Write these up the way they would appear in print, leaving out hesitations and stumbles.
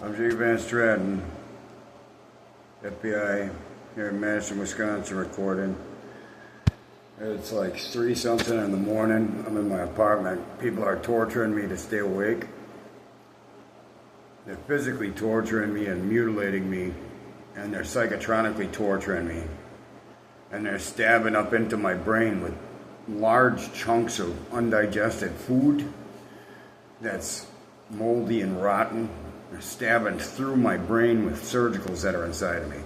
I'm Jake Van Stratton, FBI, here in Madison, Wisconsin, recording. It's like 3 something in the morning. I'm in my apartment. People are torturing me to stay awake. They're physically torturing me and mutilating me, and they're psychotronically torturing me. And they're stabbing up into my brain with large chunks of undigested food that's moldy and rotten. They're stabbing through my brain with surgicals that are inside of me.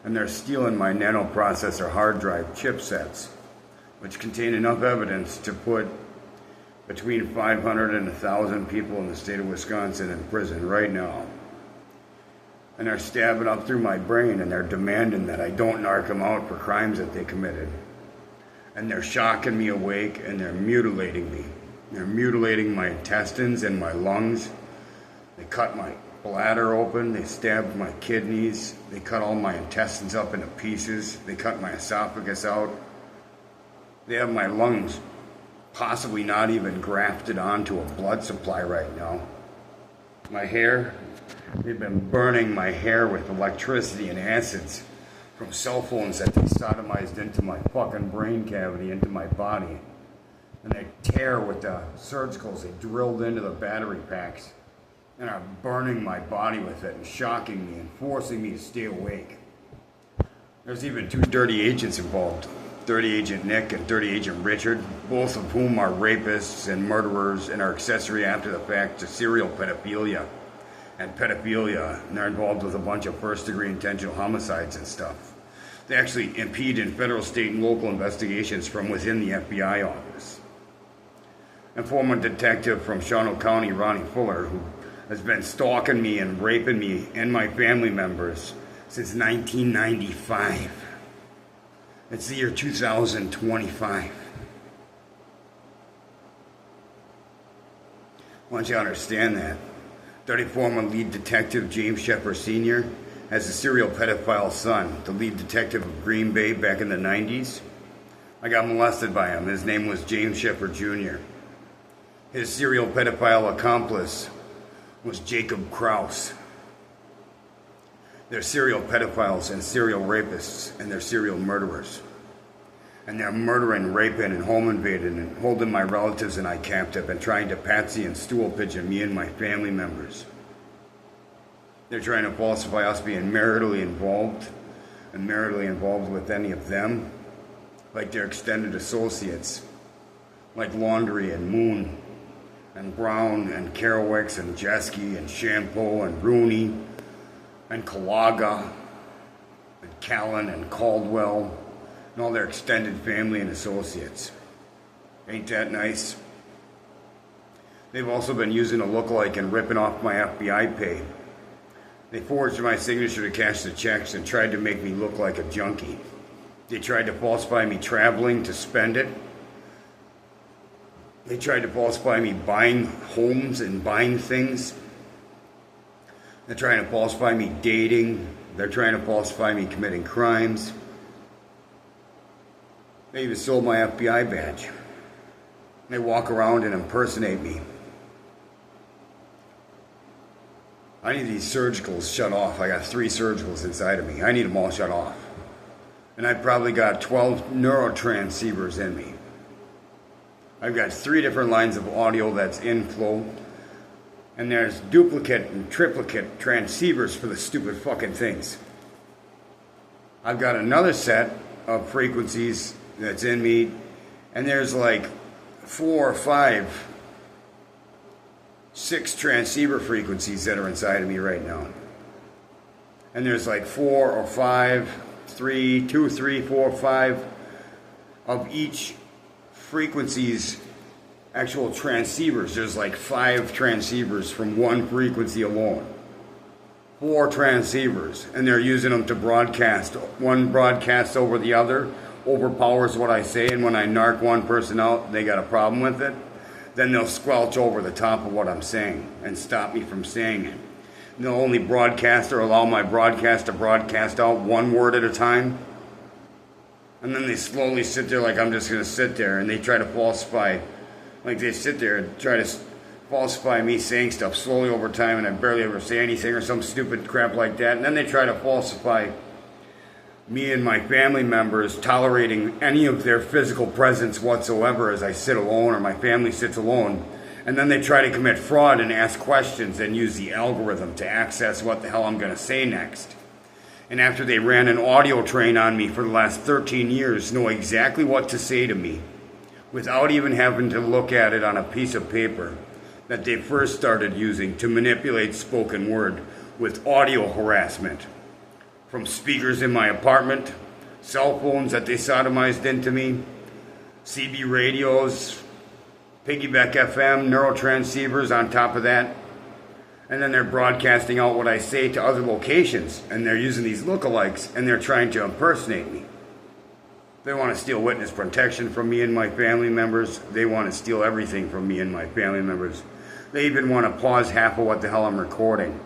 And they're stealing my nanoprocessor hard drive chipsets, which contain enough evidence to put between 500 and 1,000 people in the state of Wisconsin in prison right now. And they're stabbing up through my brain, and they're demanding that I don't narc them out for crimes that they committed. And they're shocking me awake, and they're mutilating me. They're mutilating my intestines and my lungs. They cut my bladder open, they stabbed my kidneys, they cut all my intestines up into pieces, they cut my esophagus out. They have my lungs possibly not even grafted onto a blood supply right now. My hair, they've been burning my hair with electricity and acids from cell phones that they sodomized into my fucking brain cavity, into my body. And they tear with the surgicals they drilled into the battery packs and are burning my body with it and shocking me and forcing me to stay awake. There's even 2 dirty agents involved, Dirty Agent Nick and Dirty Agent Richard, both of whom are rapists and murderers and are accessory after the fact to serial pedophilia. And they're involved with a bunch of first-degree intentional homicides and stuff. They actually impede in federal, state, and local investigations from within the FBI office. And former detective from Shawano County, Ronnie Fuller, who has been stalking me and raping me and my family members since 1995. It's the year 2025. I want you to understand that. 34 lead detective James Shepard Sr. has a serial pedophile son, the lead detective of Green Bay back in the 90s. I got molested by him. His name was James Shepard Jr. His serial pedophile accomplice was Jacob Kraus. They're serial pedophiles and serial rapists, and they're serial murderers. And they're murdering, raping, and home invading, and holding my relatives and I captive, and trying to patsy and stool pigeon me and my family members. They're trying to falsify us being maritally involved with any of them, like their extended associates, like Laundry and Moon, and Brown, and Carowicks, and Jeske, and Shampoo, and Rooney, and Kalaga, and Callan, and Caldwell, and all their extended family and associates. Ain't that nice? They've also been using a lookalike and ripping off my FBI pay. They forged my signature to cash the checks and tried to make me look like a junkie. They tried to falsify me traveling to spend it. They tried to falsify me buying homes and buying things. They're trying to falsify me dating. They're trying to falsify me committing crimes. They even sold my FBI badge. They walk around and impersonate me. I need these surgicals shut off. I got 3 surgicals inside of me. I need them all shut off. And I've probably got 12 neurotransceivers in me. I've got 3 different lines of audio that's in flow. And there's duplicate and triplicate transceivers for the stupid fucking things. I've got another set of frequencies that's in me. And there's like 4 or 5, 6 transceiver frequencies that are inside of me right now. And there's like 4 or 5, 2, 3, 4, 5 of each frequencies, actual transceivers. There's like 5 transceivers from one frequency alone. 4 transceivers, and they're using them to broadcast. One broadcasts over the other, overpowers what I say, and when I narc one person out, they got a problem with it, then they'll squelch over the top of what I'm saying and stop me from saying it. And they'll only broadcast or allow my broadcast to broadcast out 1 word at a time. And then they slowly sit there like I'm just going to sit there, and they try to falsify, like they sit there and try to falsify me saying stuff slowly over time, and I barely ever say anything or some stupid crap like that. And then they try to falsify me and my family members tolerating any of their physical presence whatsoever as I sit alone or my family sits alone. And then they try to commit fraud and ask questions and use the algorithm to access what the hell I'm going to say next. And after they ran an audio train on me for the last 13 years, know exactly what to say to me without even having to look at it on a piece of paper that they first started using to manipulate spoken word with audio harassment. From speakers in my apartment, cell phones that they sodomized into me, CB radios, piggyback FM, neurotransceivers on top of that. And then they're broadcasting out what I say to other locations, and they're using these lookalikes, and they're trying to impersonate me. They want to steal witness protection from me and my family members. They want to steal everything from me and my family members. They even want to pause half of what the hell I'm recording.